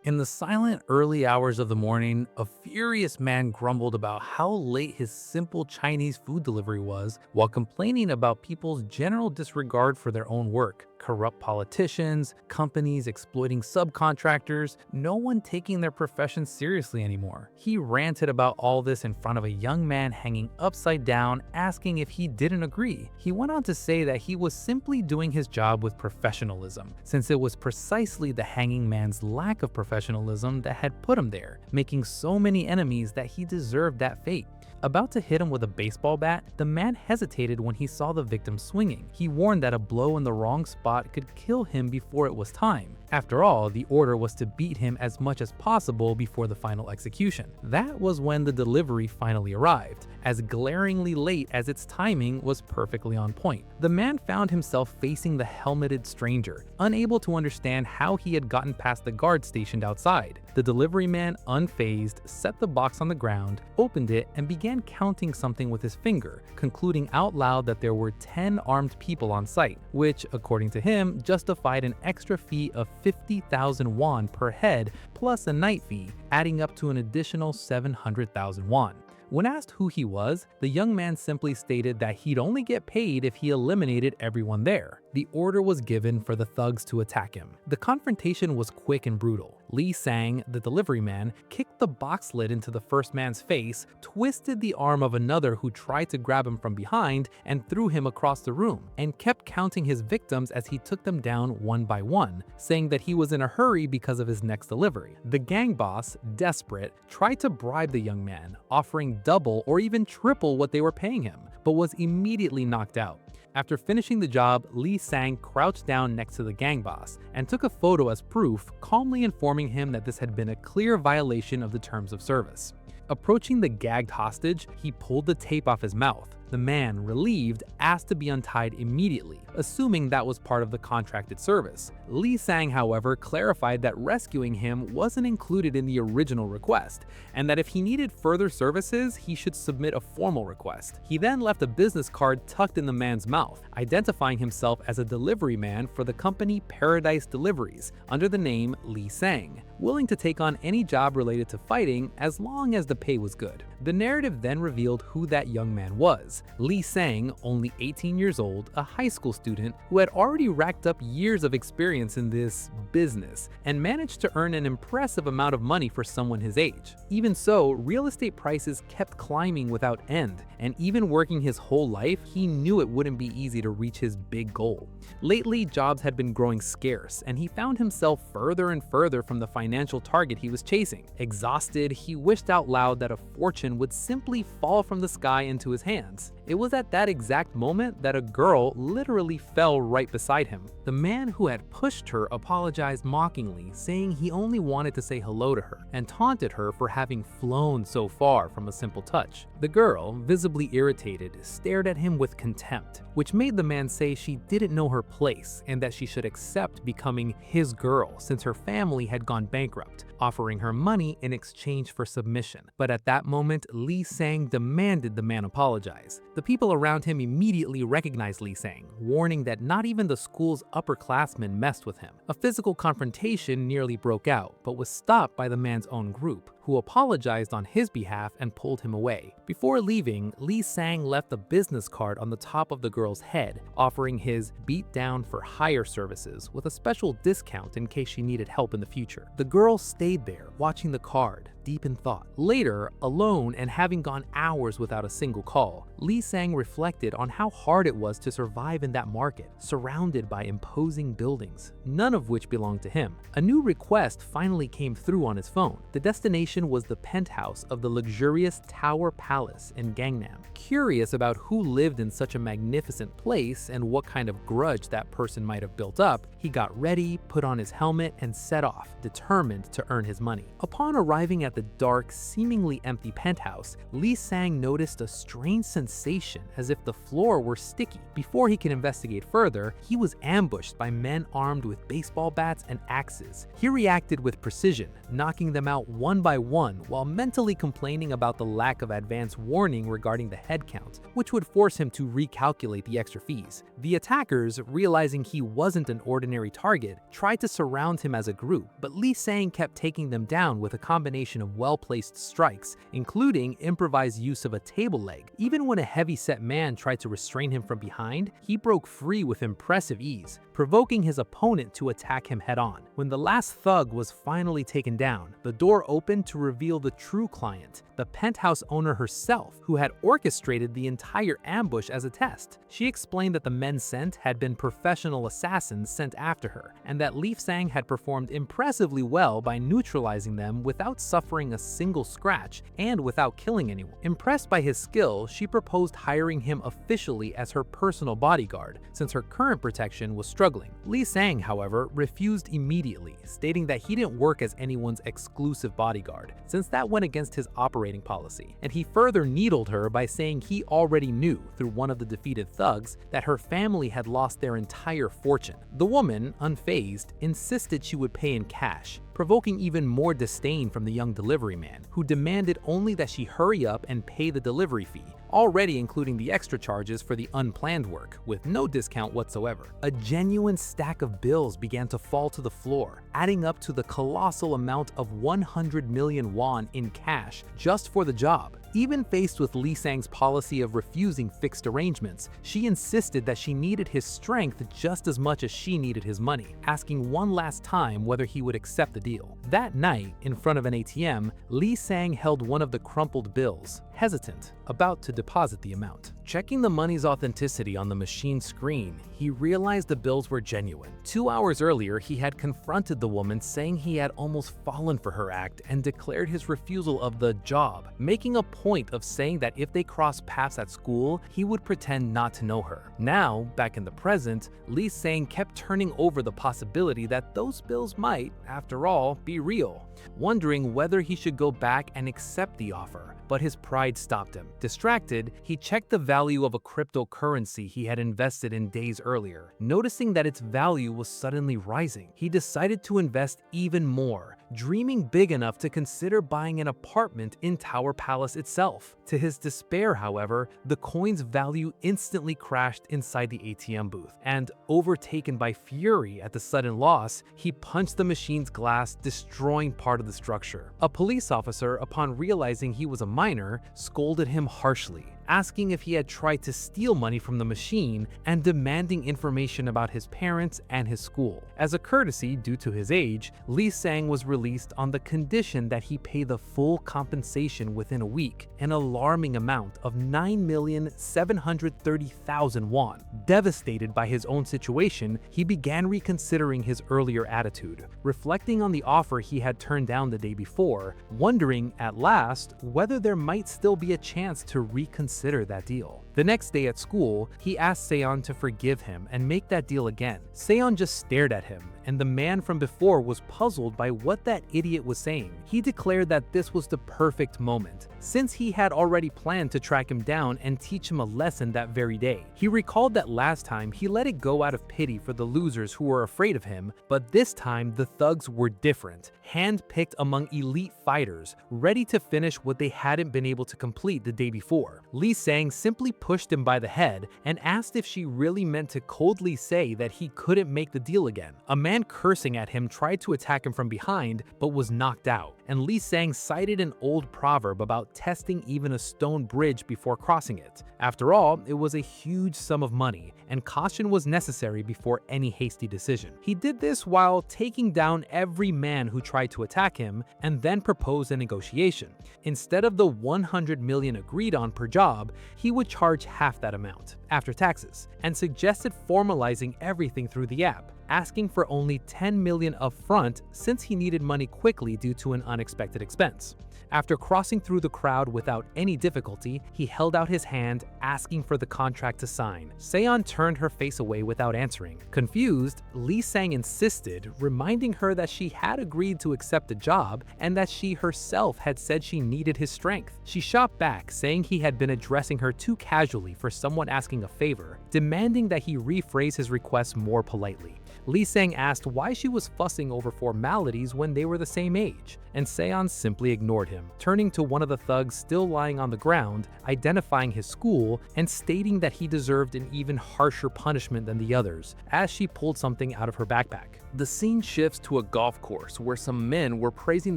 In the silent early hours of the morning, a furious man grumbled about how late his simple Chinese food delivery was while complaining about people's general disregard for their own work. Corrupt politicians, companies exploiting subcontractors, no one taking their profession seriously anymore. He ranted about all this in front of a young man hanging upside down, asking if he didn't agree. He went on to say that he was simply doing his job with professionalism, since it was precisely the hanging man's lack of professionalism that had put him there, making so many enemies that he deserved that fate. About to hit him with a baseball bat, the man hesitated when he saw the victim swinging. He warned that a blow in the wrong spot could kill him before it was time. After all, the order was to beat him as much as possible before the final execution. That was when the delivery finally arrived, as glaringly late as its timing was perfectly on point. The man found himself facing the helmeted stranger, unable to understand how he had gotten past the guard stationed outside. The delivery man, unfazed, set the box on the ground, opened it, and began counting something with his finger, concluding out loud that there were 10 armed people on site, which, according to him, justified an extra fee of 50,000 won per head plus a night fee, adding up to an additional 700,000 won. When asked who he was, the young man simply stated that he'd only get paid if he eliminated everyone there. The order was given for the thugs to attack him. The confrontation was quick and brutal. Lee Sang, the delivery man, kicked the box lid into the first man's face, twisted the arm of another who tried to grab him from behind, and threw him across the room, and kept counting his victims as he took them down one by one, saying that he was in a hurry because of his next delivery. The gang boss, desperate, tried to bribe the young man, offering double or even triple what they were paying him, but was immediately knocked out. After finishing the job, Lee Sang crouched down next to the gang boss and took a photo as proof, calmly informing him that this had been a clear violation of the terms of service. Approaching the gagged hostage, he pulled the tape off his mouth. The man, relieved, asked to be untied immediately, assuming that was part of the contracted service. Lee Sang, however, clarified that rescuing him wasn't included in the original request, and that if he needed further services, he should submit a formal request. He then left a business card tucked in the man's mouth, identifying himself as a delivery man for the company Paradise Deliveries, under the name Lee Sang, willing to take on any job related to fighting as long as the pay was good. The narrative then revealed who that young man was. Lee Sang, only 18 years old, a high school student who had already racked up years of experience in this business and managed to earn an impressive amount of money for someone his age. Even so, real estate prices kept climbing without end, and even working his whole life, he knew it wouldn't be easy to reach his big goal. Lately, jobs had been growing scarce, and he found himself further and further from the financial target he was chasing. Exhausted, he wished out loud that a fortune would simply fall from the sky into his hands. It was at that exact moment that a girl literally fell right beside him. The man who had pushed her apologized mockingly, saying he only wanted to say hello to her, and taunted her for having flown so far from a simple touch. The girl, visibly irritated, stared at him with contempt, which made the man say she didn't know her place and that she should accept becoming his girl since her family had gone bankrupt, offering her money in exchange for submission. But at that moment, Lee Sang demanded the man apologize. The people around him immediately recognized Lee Sang, warning that not even the school's upperclassmen messed with him. A physical confrontation nearly broke out, but was stopped by the man's own group, who apologized on his behalf and pulled him away. Before leaving, Lee Sang left a business card on the top of the girl's head, offering his beat down for hire services with a special discount in case she needed help in the future. The girl stayed there, watching the card, deep in thought. Later, alone and having gone hours without a single call, Lee Sang reflected on how hard it was to survive in that market, surrounded by imposing buildings, none of which belonged to him. A new request finally came through on his phone. The destination was the penthouse of the luxurious Tower Palace in Gangnam. Curious about who lived in such a magnificent place and what kind of grudge that person might have built up, he got ready, put on his helmet, and set off, determined to earn his money. Upon arriving at the dark, seemingly empty penthouse, Lee Sang noticed a strange sensation as if the floor were sticky. Before he could investigate further, he was ambushed by men armed with baseball bats and axes. He reacted with precision, knocking them out one by 1 while mentally complaining about the lack of advance warning regarding the head count, which would force him to recalculate the extra fees. The attackers, realizing he wasn't an ordinary target, tried to surround him as a group, but Lee Sang kept taking them down with a combination of well-placed strikes, including improvised use of a table leg. Even when a heavy-set man tried to restrain him from behind, he broke free with impressive ease, provoking his opponent to attack him head-on. When the last thug was finally taken down, the door opened to reveal the true client, the penthouse owner herself, who had orchestrated the entire ambush as a test. She explained that the men sent had been professional assassins sent after her, and that Lee Sang had performed impressively well by neutralizing them without suffering a single scratch and without killing anyone. Impressed by his skill, she proposed hiring him officially as her personal bodyguard, since her current protection was struggling. Lee Sang, however, refused immediately, stating that he didn't work as anyone's exclusive bodyguard, since that went against his operating policy, and he further needled her by saying he already knew, through one of the defeated thugs, that her family had lost their entire fortune. The woman, unfazed, insisted she would pay in cash, provoking even more disdain from the young delivery man, who demanded only that she hurry up and pay the delivery fee, already including the extra charges for the unplanned work, with no discount whatsoever. A genuine stack of bills began to fall to the floor, adding up to the colossal amount of 100 million won in cash just for the job. Even faced with Lee Sang's policy of refusing fixed arrangements, she insisted that she needed his strength just as much as she needed his money, asking one last time whether he would accept the deal. That night, in front of an ATM, Lee Sang held one of the crumpled bills, hesitant, about to deposit the amount. Checking the money's authenticity on the machine screen, he realized the bills were genuine. 2 hours earlier, he had confronted the woman, saying he had almost fallen for her act and declared his refusal of the job, making a point of saying that if they crossed paths at school, he would pretend not to know her. Now, back in the present, Lee Sang kept turning over the possibility that those bills might, after all, be real, wondering whether he should go back and accept the offer. But his pride stopped him. Distracted, he checked the value of a cryptocurrency he had invested in days earlier. Noticing that its value was suddenly rising, he decided to invest even more, dreaming big enough to consider buying an apartment in Tower Palace itself. To his despair, however, the coin's value instantly crashed inside the ATM booth, and overtaken by fury at the sudden loss, he punched the machine's glass, destroying part of the structure. A police officer, upon realizing he was a minor, scolded him harshly, asking if he had tried to steal money from the machine and demanding information about his parents and his school. As a courtesy due to his age, Lee Sang was released on the condition that he pay the full compensation within a week, an alarming amount of 9,730,000 won. Devastated by his own situation, he began reconsidering his earlier attitude, reflecting on the offer he had turned down the day before, wondering at last whether there might still be a chance to reconsider that deal. The next day at school, he asked Seon to forgive him and make that deal again. Seon just stared at him, and the man from before was puzzled by what that idiot was saying. He declared that this was the perfect moment, since he had already planned to track him down and teach him a lesson that very day. He recalled that last time he let it go out of pity for the losers who were afraid of him, but this time the thugs were different, hand-picked among elite fighters, ready to finish what they hadn't been able to complete the day before. Lee Sang simply pushed him by the head and asked if she really meant to coldly say that he couldn't make the deal again. A man cursing at him tried to attack him from behind, but was knocked out, and Lee Sang cited an old proverb about testing even a stone bridge before crossing it. After all, it was a huge sum of money, and caution was necessary before any hasty decision. He did this while taking down every man who tried to attack him, and then proposed a negotiation. Instead of the 100 million agreed on per job, he would charge half that amount, after taxes, and suggested formalizing everything through the app, asking for only 10 million upfront since he needed money quickly due to an unexpected expense. After crossing through the crowd without any difficulty, he held out his hand, asking for the contract to sign. Seon turned her face away without answering. Confused, Lee Sang insisted, reminding her that she had agreed to accept the job and that she herself had said she needed his strength. She shot back, saying he had been addressing her too casually for someone asking a favor, demanding that he rephrase his request more politely. Lee Sang asked why she was fussing over formalities when they were the same age, and Seon simply ignored him, turning to one of the thugs still lying on the ground, identifying his school, and stating that he deserved an even harsher punishment than the others, as she pulled something out of her backpack. The scene shifts to a golf course where some men were praising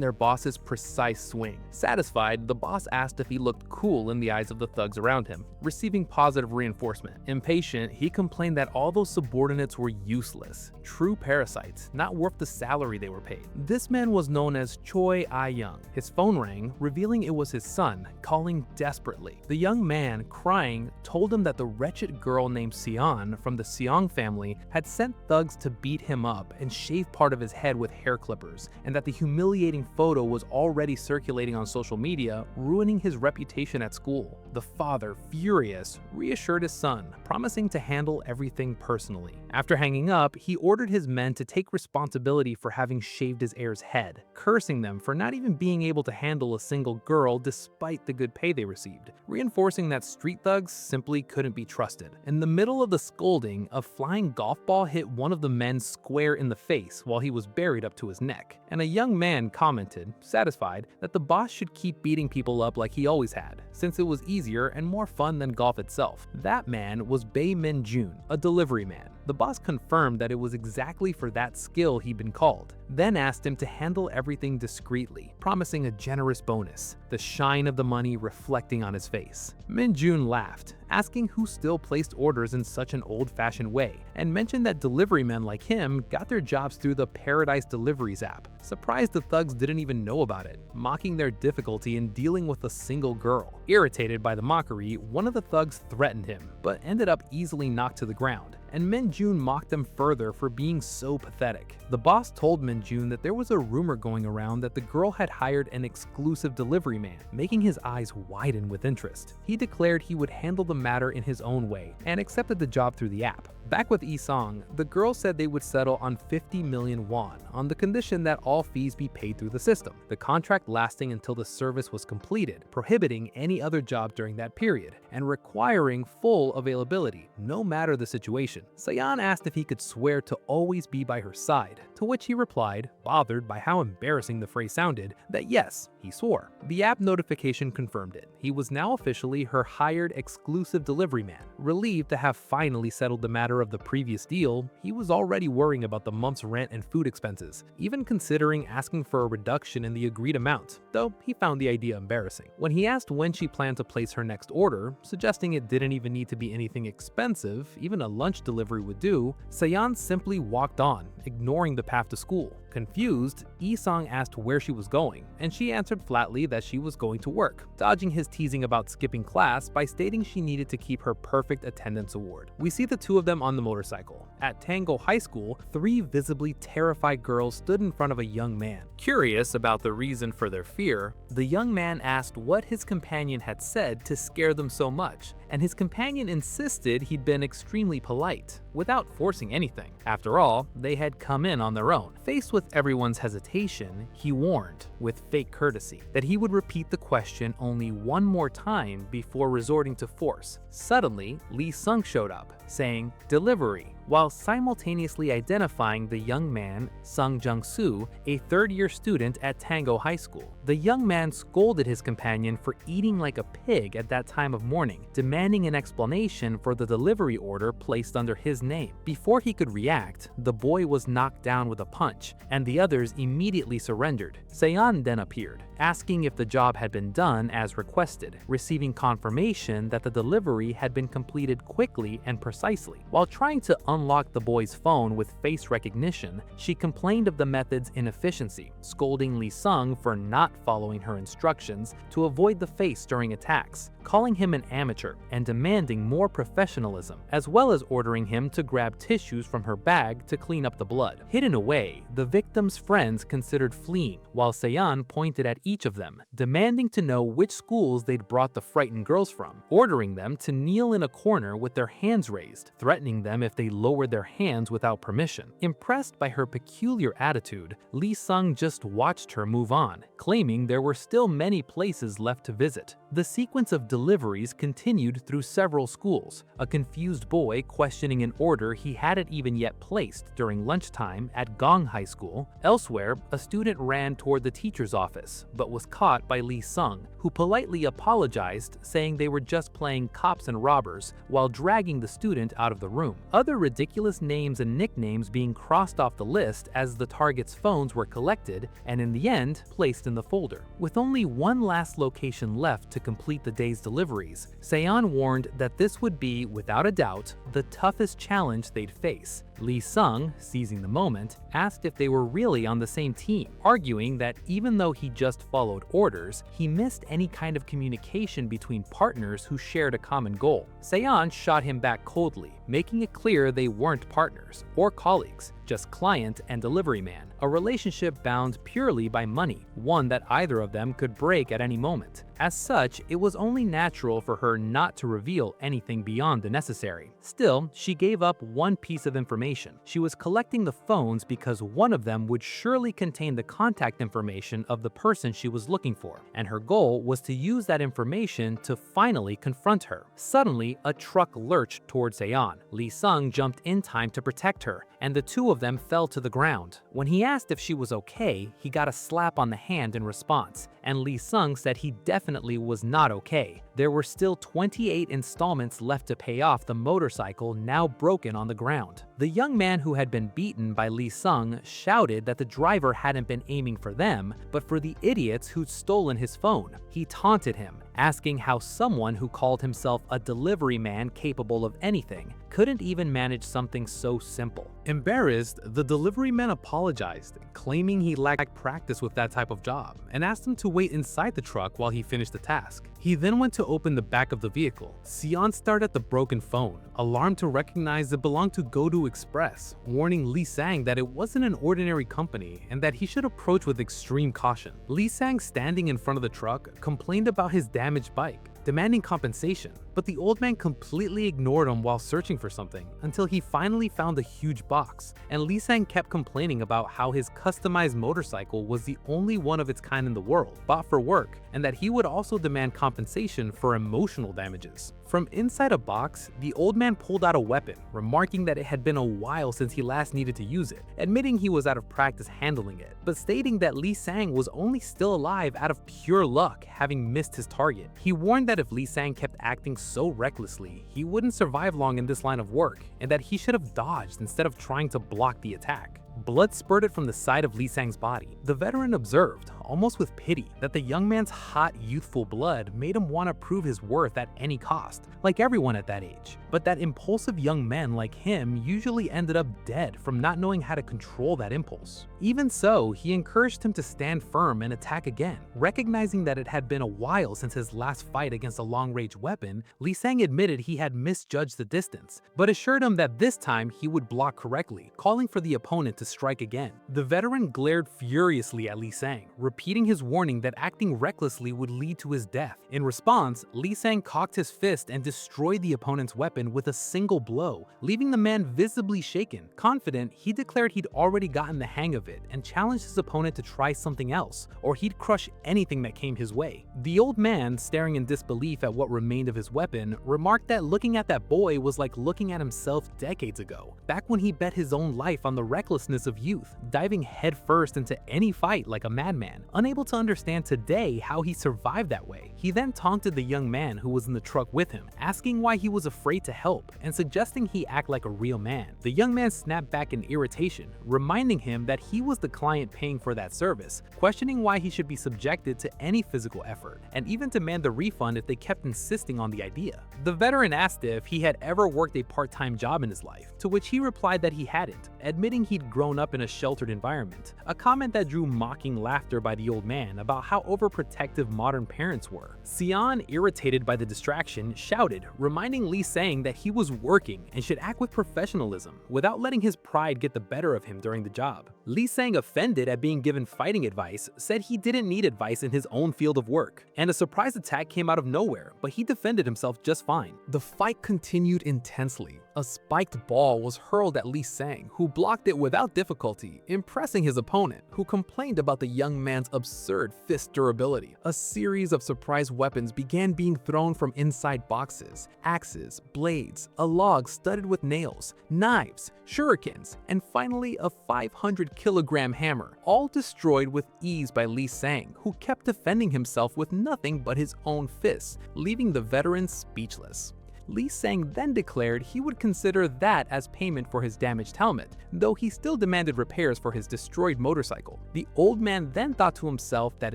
their boss's precise swing. Satisfied, the boss asked if he looked cool in the eyes of the thugs around him, receiving positive reinforcement. Impatient, he complained that all those subordinates were useless, true parasites, not worth the salary they were paid. This man was known as Choi Ah-young. His phone rang, revealing it was his son, calling desperately. The young man, crying, told him that the wretched girl named Seon from the Seong family had sent thugs to beat him up and shave part of his head with hair clippers, and that the humiliating photo was already circulating on social media, ruining his reputation at school. The father, furious, reassured his son, promising to handle everything personally. After hanging up, he ordered his men to take responsibility for having shaved his heir's head, cursing them for not even being able to handle a single girl despite the good pay they received, reinforcing that street thugs simply couldn't be trusted. In the middle of the scolding, a flying golf ball hit one of the men square in the face while he was buried up to his neck, and a young man commented, satisfied, that the boss should keep beating people up like he always had, since it was easier and more fun than golf itself. That man was Bae Min-jun, a delivery man. The boss confirmed that it was exactly for that skill he'd been called, then asked him to handle everything discreetly, promising a generous bonus, the shine of the money reflecting on his face. Min-jun laughed, asking who still placed orders in such an old-fashioned way, and mentioned that delivery men like him got their jobs through the Paradise Deliveries app. Surprised the thugs didn't even know about it, mocking their difficulty in dealing with a single girl. Irritated by the mockery, one of the thugs threatened him, but ended up easily knocked to the ground, and Min-jun mocked them further for being so pathetic. The boss told Min-jun that there was a rumor going around that the girl had hired an exclusive delivery man, making his eyes widen with interest. He declared he would handle the matter in his own way, and accepted the job through the app. Back with Yi-song, the girl said they would settle on 50 million won on the condition that all fees be paid through the system, the contract lasting until the service was completed, prohibiting any other job during that period, and requiring full availability, no matter the situation. Seon asked if he could swear to always be by her side, to which he replied, bothered by how embarrassing the phrase sounded, that yes, he swore. The app notification confirmed it. He was now officially her hired exclusive delivery man. Relieved to have finally settled the matter of the previous deal, he was already worrying about the month's rent and food expenses, even considering asking for a reduction in the agreed amount, though he found the idea embarrassing. When he asked when she planned to place her next order, suggesting it didn't even need to be anything expensive, even a lunch delivery would do, Seon simply walked on, ignoring the path to school. Confused, Yi-song asked where she was going, and she answered flatly that she was going to work, dodging his teasing about skipping class by stating she needed to keep her perfect attendance award. We see the two of them on the motorcycle. At Tango High School, three visibly terrified girls stood in front of a young man. Curious about the reason for their fear, the young man asked what his companion had said to scare them so much, and his companion insisted he'd been extremely polite, without forcing anything. After all, they had come in on their own. Faced with everyone's hesitation, he warned, with fake courtesy, that he would repeat the question only one more time before resorting to force. Suddenly, Lee Sung showed up, saying, "Delivery," while simultaneously identifying the young man, Sung Jung-soo, a third-year student at Tango High School. The young man scolded his companion for eating like a pig at that time of morning, demanding an explanation for the delivery order placed under his name. Before he could react, the boy was knocked down with a punch, and the others immediately surrendered. Seon then appeared, asking if the job had been done as requested, receiving confirmation that the delivery had been completed quickly and precisely. While trying to unlock the boy's phone with face recognition, she complained of the method's inefficiency, scolding Lee Sung for not following her instructions to avoid the face during attacks, calling him an amateur, and demanding more professionalism, as well as ordering him to grab tissues from her bag to clean up the blood. Hidden away, the victim's friends considered fleeing, while Seon pointed at each of them, demanding to know which schools they'd brought the frightened girls from, ordering them to kneel in a corner with their hands raised, threatening them if they lowered lowered their hands without permission. Impressed by her peculiar attitude, Lee Sung just watched her move on, claiming there were still many places left to visit. The sequence of deliveries continued through several schools, a confused boy questioning an order he hadn't even yet placed during lunchtime at Gong High School. Elsewhere, a student ran toward the teacher's office, but was caught by Lee Sung, who politely apologized, saying they were just playing cops and robbers, while dragging the student out of the room. Other ridiculous names and nicknames being crossed off the list as the target's phones were collected and in the end placed in the folder. With only one last location left to complete the day's deliveries, Seon warned that this would be, without a doubt, the toughest challenge they'd face. Lee Sung, seizing the moment, asked if they were really on the same team, arguing that even though he just followed orders, he missed any kind of communication between partners who shared a common goal. Seon shot him back coldly, making it clear they weren't partners or colleagues, just client and delivery man, a relationship bound purely by money, one that either of them could break at any moment. As such, it was only natural for her not to reveal anything beyond the necessary. Still, she gave up one piece of information. She was collecting the phones because one of them would surely contain the contact information of the person she was looking for, and her goal was to use that information to finally confront her. Suddenly, a truck lurched towards Seon. Lee Sung jumped in time to protect her, and the two of them fell to the ground. When he asked if she was okay, he got a slap on the hand in response, and Lee Sung said he definitely was not okay. There were still 28 installments left to pay off the motorcycle now broken on the ground. The young man who had been beaten by Lee Sung shouted that the driver hadn't been aiming for them, but for the idiots who'd stolen his phone. He taunted him, asking how someone who called himself a delivery man capable of anything couldn't even manage something so simple. Embarrassed, the delivery man apologized, claiming he lacked practice with that type of job, and asked him to wait inside the truck while he finished the task. He then went to open the back of the vehicle. Seon stared at the broken phone, alarmed to recognize it belonged to Godu Express, warning Lee Sang that it wasn't an ordinary company and that he should approach with extreme caution. Lee Sang, standing in front of the truck, complained about his damaged bike, demanding compensation, but the old man completely ignored him while searching for something until he finally found a huge box, and Lee Sang kept complaining about how his customized motorcycle was the only one of its kind in the world, bought for work, and that he would also demand compensation for emotional damages. From inside a box, the old man pulled out a weapon, remarking that it had been a while since he last needed to use it, admitting he was out of practice handling it, but stating that Lee Sang was only still alive out of pure luck, having missed his target. He warned that if Lee Sang kept acting so recklessly, he wouldn't survive long in this line of work, and that he should have dodged instead of trying to block the attack. Blood spurted from the side of Lee Sang's body. The veteran observed, almost with pity, that the young man's hot, youthful blood made him want to prove his worth at any cost, like everyone at that age. But that impulsive young men like him usually ended up dead from not knowing how to control that impulse. Even so, he encouraged him to stand firm and attack again. Recognizing that it had been a while since his last fight against a long-range weapon, Lee Sang admitted he had misjudged the distance, but assured him that this time he would block correctly, calling for the opponent to strike again. The veteran glared furiously at Lee Sang, repeating his warning that acting recklessly would lead to his death. In response, Lee Sang cocked his fist and destroyed the opponent's weapon with a single blow, leaving the man visibly shaken. Confident, he declared he'd already gotten the hang of it and challenged his opponent to try something else, or he'd crush anything that came his way. The old man, staring in disbelief at what remained of his weapon, remarked that looking at that boy was like looking at himself decades ago, back when he bet his own life on the recklessness of youth, diving headfirst into any fight like a madman, unable to understand today how he survived that way. He then taunted the young man who was in the truck with him, asking why he was afraid to help and suggesting he act like a real man. The young man snapped back in irritation, reminding him that he was the client paying for that service, questioning why he should be subjected to any physical effort, and even demand the refund if they kept insisting on the idea. The veteran asked if he had ever worked a part-time job in his life, to which he replied that he hadn't, admitting he'd grown grown up in a sheltered environment, a comment that drew mocking laughter by the old man about how overprotective modern parents were. Xian, irritated by the distraction, shouted, reminding Lee Sang that he was working and should act with professionalism, without letting his pride get the better of him during the job. Lee Sang, offended at being given fighting advice, said he didn't need advice in his own field of work, and a surprise attack came out of nowhere, but he defended himself just fine. The fight continued intensely. A spiked ball was hurled at Lee Sang, who blocked it without difficulty, impressing his opponent, who complained about the young man's absurd fist durability. A series of surprise weapons began being thrown from inside boxes: axes, blades, a log studded with nails, knives, shurikens, and finally a 500-kilogram hammer, all destroyed with ease by Lee Sang, who kept defending himself with nothing but his own fists, leaving the veteran speechless. Lee Sang then declared he would consider that as payment for his damaged helmet, though he still demanded repairs for his destroyed motorcycle. The old man then thought to himself that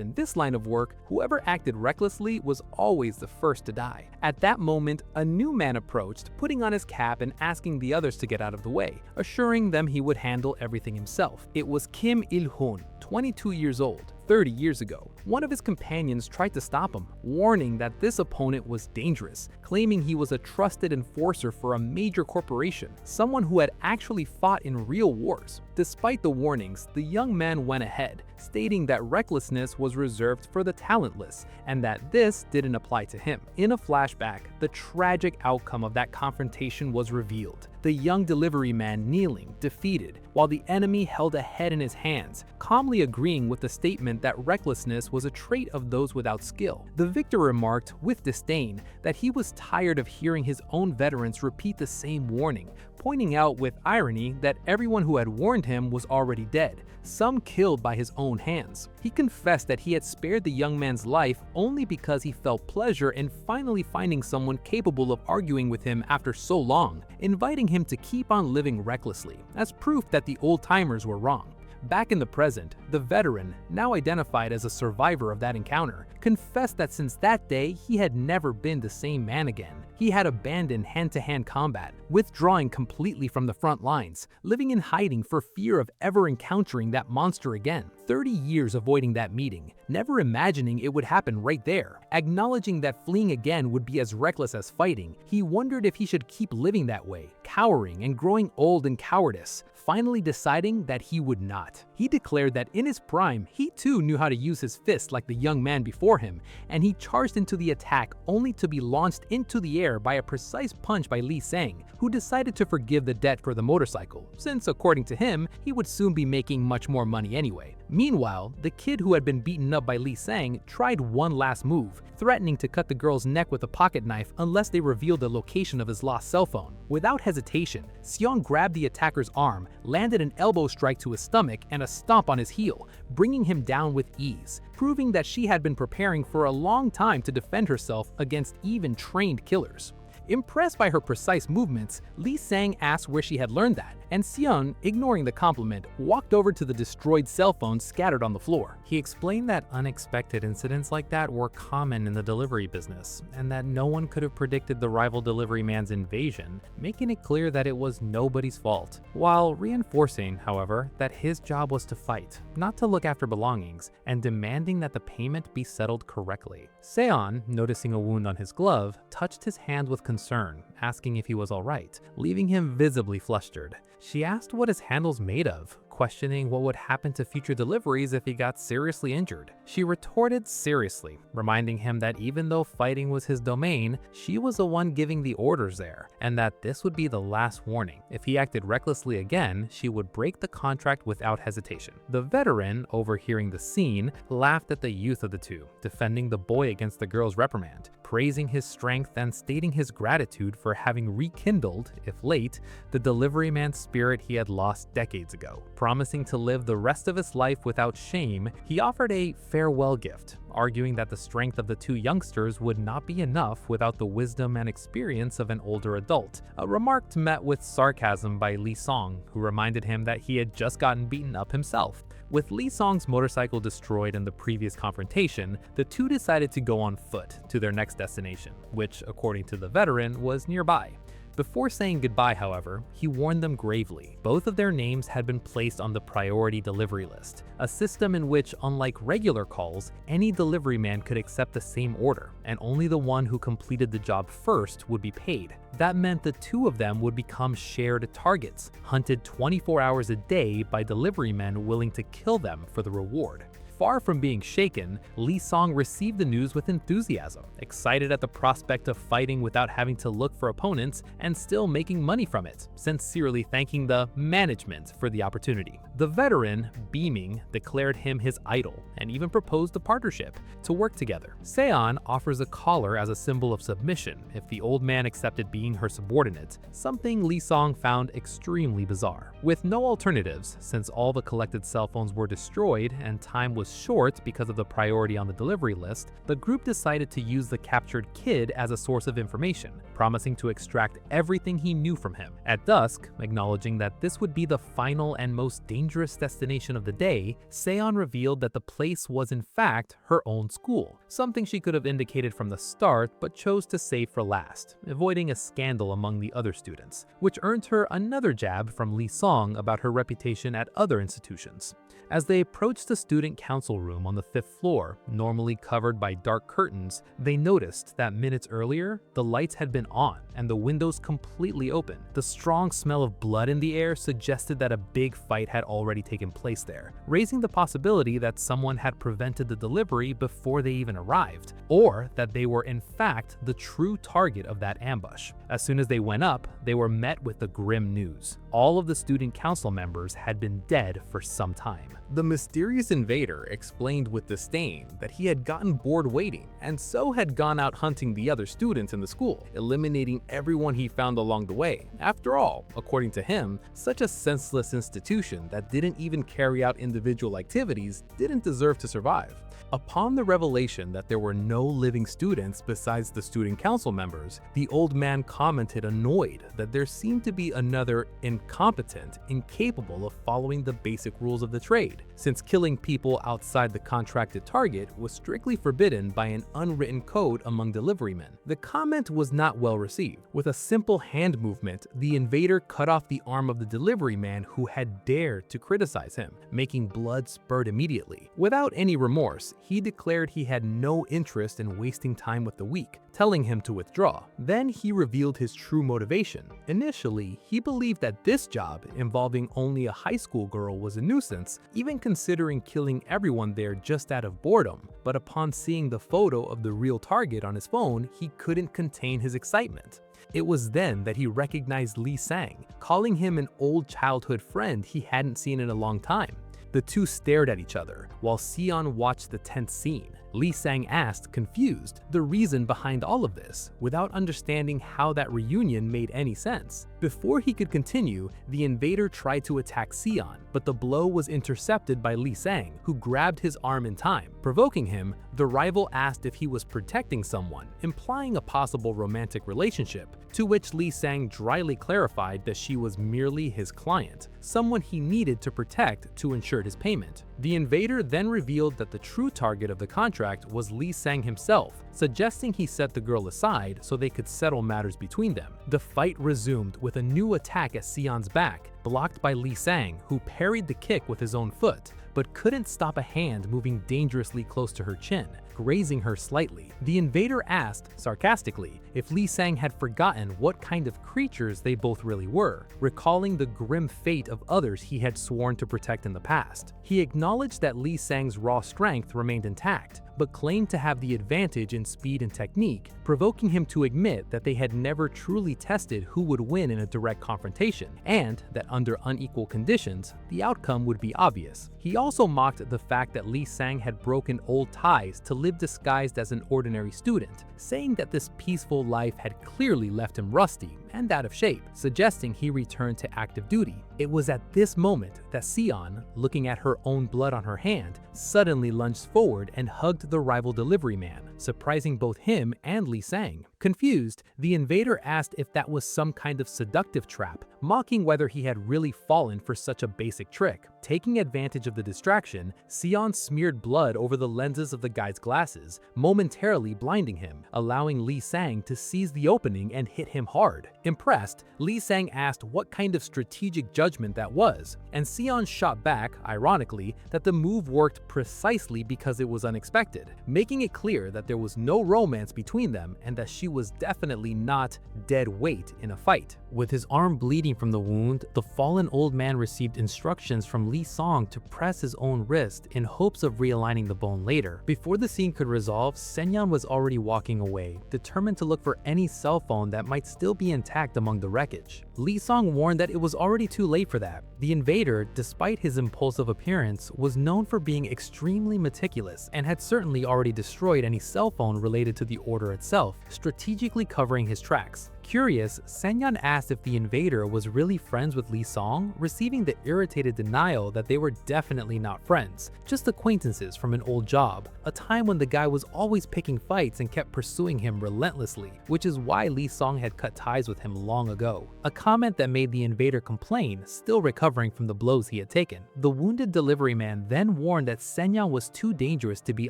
in this line of work, whoever acted recklessly was always the first to die. At that moment, a new man approached, putting on his cap and asking the others to get out of the way, assuring them he would handle everything himself. It was Kim Il-hoon, 22 years old. 30 years ago. One of his companions tried to stop him, warning that this opponent was dangerous, claiming he was a trusted enforcer for a major corporation, someone who had actually fought in real wars. Despite the warnings, the young man went ahead, stating that recklessness was reserved for the talentless, and that this didn't apply to him. In a flashback, the tragic outcome of that confrontation was revealed. The young delivery man kneeling, defeated, while the enemy held a head in his hands, calmly agreeing with the statement that recklessness was a trait of those without skill. The victor remarked, with disdain, that he was tired of hearing his own veterans repeat the same warning, pointing out with irony that everyone who had warned him was already dead, some killed by his own hands. He confessed that he had spared the young man's life only because he felt pleasure in finally finding someone capable of arguing with him after so long, inviting him to keep on living recklessly, as proof that the old-timers were wrong. Back in the present, the veteran, now identified as a survivor of that encounter, confessed that since that day he had never been the same man again. He had abandoned hand-to-hand combat, withdrawing completely from the front lines, living in hiding for fear of ever encountering that monster again. 30 years avoiding that meeting, never imagining it would happen right there. Acknowledging that fleeing again would be as reckless as fighting, he wondered if he should keep living that way, cowering and growing old in cowardice, finally deciding that he would not. He declared that in his prime, he too knew how to use his fist like the young man before him, and he charged into the attack only to be launched into the air by a precise punch by Lee Sang, who decided to forgive the debt for the motorcycle, since according to him, he would soon be making much more money anyway. Meanwhile, the kid who had been beaten up by Lee Sang tried one last move, threatening to cut the girl's neck with a pocket knife unless they revealed the location of his lost cell phone. Without hesitation, Seong grabbed the attacker's arm, landed an elbow strike to his stomach and a stomp on his heel, bringing him down with ease, proving that she had been preparing for a long time to defend herself against even trained killers. Impressed by her precise movements, Lee Sang asked where she had learned that, and Seon, ignoring the compliment, walked over to the destroyed cell phone scattered on the floor. He explained that unexpected incidents like that were common in the delivery business, and that no one could have predicted the rival delivery man's invasion, making it clear that it was nobody's fault, while reinforcing, however, that his job was to fight, not to look after belongings, and demanding that the payment be settled correctly. Seon, noticing a wound on his glove, touched his hand with concern, asking if he was alright, leaving him visibly flustered. She asked what his handle's made of, questioning what would happen to future deliveries if he got seriously injured. She retorted seriously, reminding him that even though fighting was his domain, she was the one giving the orders there, and that this would be the last warning. If he acted recklessly again, she would break the contract without hesitation. The veteran, overhearing the scene, laughed at the youth of the two, defending the boy against the girl's reprimand, praising his strength and stating his gratitude for having rekindled, if late, the delivery man's spirit he had lost decades ago. Promising to live the rest of his life without shame, he offered a farewell gift, arguing that the strength of the two youngsters would not be enough without the wisdom and experience of an older adult, a remark met with sarcasm by Lee Song, who reminded him that he had just gotten beaten up himself. With Lee Song's motorcycle destroyed in the previous confrontation, the two decided to go on foot to their next destination, which, according to the veteran, was nearby. Before saying goodbye, however, he warned them gravely. Both of their names had been placed on the priority delivery list, a system in which, unlike regular calls, any delivery man could accept the same order, and only the one who completed the job first would be paid. That meant the two of them would become shared targets, hunted 24 hours a day by delivery men willing to kill them for the reward. Far from being shaken, Lee Song received the news with enthusiasm, excited at the prospect of fighting without having to look for opponents and still making money from it, sincerely thanking the management for the opportunity. The veteran, beaming, declared him his idol and even proposed a partnership to work together. Seon offers a collar as a symbol of submission if the old man accepted being her subordinate, something Lee Song found extremely bizarre. With no alternatives, since all the collected cell phones were destroyed and time was short because of the priority on the delivery list, the group decided to use the captured kid as a source of information, promising to extract everything he knew from him. At dusk, acknowledging that this would be the final and most dangerous destination of the day, Seon revealed that the place was in fact her own school, something she could have indicated from the start but chose to save for last, avoiding a scandal among the other students, which earned her another jab from Lee Song about her reputation at other institutions. As they approached the student council room on the 5th floor, normally covered by dark curtains, they noticed that minutes earlier, the lights had been on and the windows completely open. The strong smell of blood in the air suggested that a big fight had already taken place there, raising the possibility that someone had prevented the delivery before they even arrived, or that they were in fact the true target of that ambush. As soon as they went up, they were met with the grim news. All of the student council members had been dead for some time. The mysterious invader explained with disdain that he had gotten bored waiting and so had gone out hunting the other students in the school, eliminating everyone he found along the way. After all, according to him, such a senseless institution that didn't even carry out individual activities didn't deserve to survive. Upon the revelation that there were no living students besides the student council members, the old man commented annoyed that there seemed to be another incompetent, incapable of following the basic rules of the trade, since killing people outside the contracted target was strictly forbidden by an unwritten code among deliverymen. The comment was not well received. With a simple hand movement, the invader cut off the arm of the delivery man who had dared to criticize him, making blood spurt immediately. Without any remorse, he declared he had no interest in wasting time with the weak, telling him to withdraw. Then he revealed his true motivation. Initially, he believed that this job, involving only a high school girl, was a nuisance, even considering killing everyone there just out of boredom. But upon seeing the photo of the real target on his phone, he couldn't contain his excitement. It was then that he recognized Lee Sang, calling him an old childhood friend he hadn't seen in a long time. The two stared at each other, while Seon watched the tense scene. Lee Sang asked, confused, the reason behind all of this, without understanding how that reunion made any sense. Before he could continue, the invader tried to attack Seon, but the blow was intercepted by Lee Sang, who grabbed his arm in time. Provoking him, the rival asked if he was protecting someone, implying a possible romantic relationship, to which Lee Sang dryly clarified that she was merely his client, someone he needed to protect to ensure his payment. The invader then revealed that the true target of the contract was Lee Sang himself, suggesting he set the girl aside so they could settle matters between them. The fight resumed with a new attack at Seon's back, blocked by Lee Sang, who parried the kick with his own foot, but couldn't stop a hand moving dangerously close to her chin, grazing her slightly. The invader asked, sarcastically, if Lee Sang had forgotten what kind of creatures they both really were, recalling the grim fate of others he had sworn to protect in the past. He acknowledged that Lee Sang's raw strength remained intact, but claimed to have the advantage in speed and technique, provoking him to admit that they had never truly tested who would win in a direct confrontation, and that under unequal conditions, the outcome would be obvious. He also mocked the fact that Lee Sang had broken old ties to live disguised as an ordinary student, saying that this peaceful life had clearly left him rusty and out of shape, suggesting he returned to active duty. It was at this moment that Seon, looking at her own blood on her hand, suddenly lunged forward and hugged the rival delivery man, surprising both him and Lee Sang. Confused, the invader asked if that was some kind of seductive trap, mocking whether he had really fallen for such a basic trick. Taking advantage of the distraction, Sion smeared blood over the lenses of the guy's glasses, momentarily blinding him, allowing Lee Sang to seize the opening and hit him hard. Impressed, Lee Sang asked what kind of strategic judgment that was, and Sion shot back, ironically, that the move worked precisely because it was unexpected, making it clear that there was no romance between them and that she was definitely not dead weight in a fight. With his arm bleeding from the wound, the fallen old man received instructions from Lee Song to press his own wrist in hopes of realigning the bone later. Before the scene could resolve, Senyan was already walking away, determined to look for any cell phone that might still be intact among the wreckage. Lee Song warned that it was already too late for that. The invader, despite his impulsive appearance, was known for being extremely meticulous and had certainly already destroyed any cell phone related to the order itself, strategically covering his tracks. Curious, Senyan asked if the invader was really friends with Lee Song, receiving the irritated denial that they were definitely not friends, just acquaintances from an old job, a time when the guy was always picking fights and kept pursuing him relentlessly, which is why Lee Song had cut ties with him long ago. A comment that made the invader complain, still recovering from the blows he had taken. The wounded delivery man then warned that Senyan was too dangerous to be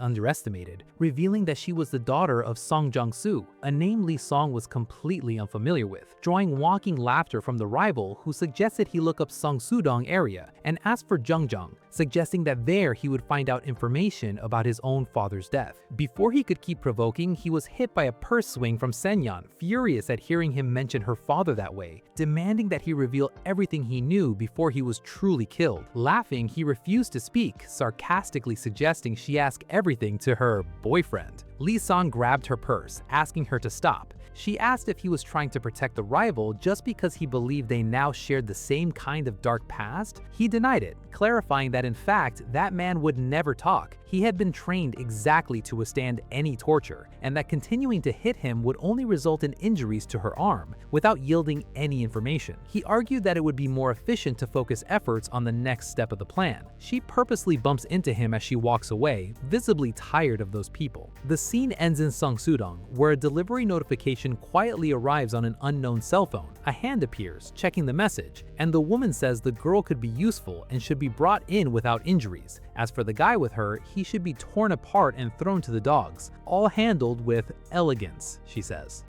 underestimated, revealing that she was the daughter of Song Jung-soo, a name Lee Song was completely unfamiliar with, drawing mocking laughter from the rival who suggested he look up Seong-su-dong area and asked for Jung-jung, suggesting that there he would find out information about his own father's death. Before he could keep provoking, he was hit by a purse swing from Senyan, furious at hearing him mention her father that way, demanding that he reveal everything he knew before he was truly killed. Laughing, he refused to speak, sarcastically suggesting she ask everything to her boyfriend. Lee Song grabbed her purse, asking her to stop. She asked if he was trying to protect the rival just because he believed they now shared the same kind of dark past. He denied it, clarifying that in fact, that man would never talk. He had been trained exactly to withstand any torture, and that continuing to hit him would only result in injuries to her arm, without yielding any information. He argued that it would be more efficient to focus efforts on the next step of the plan. She purposely bumps into him as she walks away, visibly tired of those people. The scene ends in Seong-su-dong, where a delivery notification quietly arrives on an unknown cell phone. A hand appears, checking the message, and the woman says the girl could be useful and should be brought in without injuries. As for the guy with her, he should be torn apart and thrown to the dogs, all handled with elegance, she says.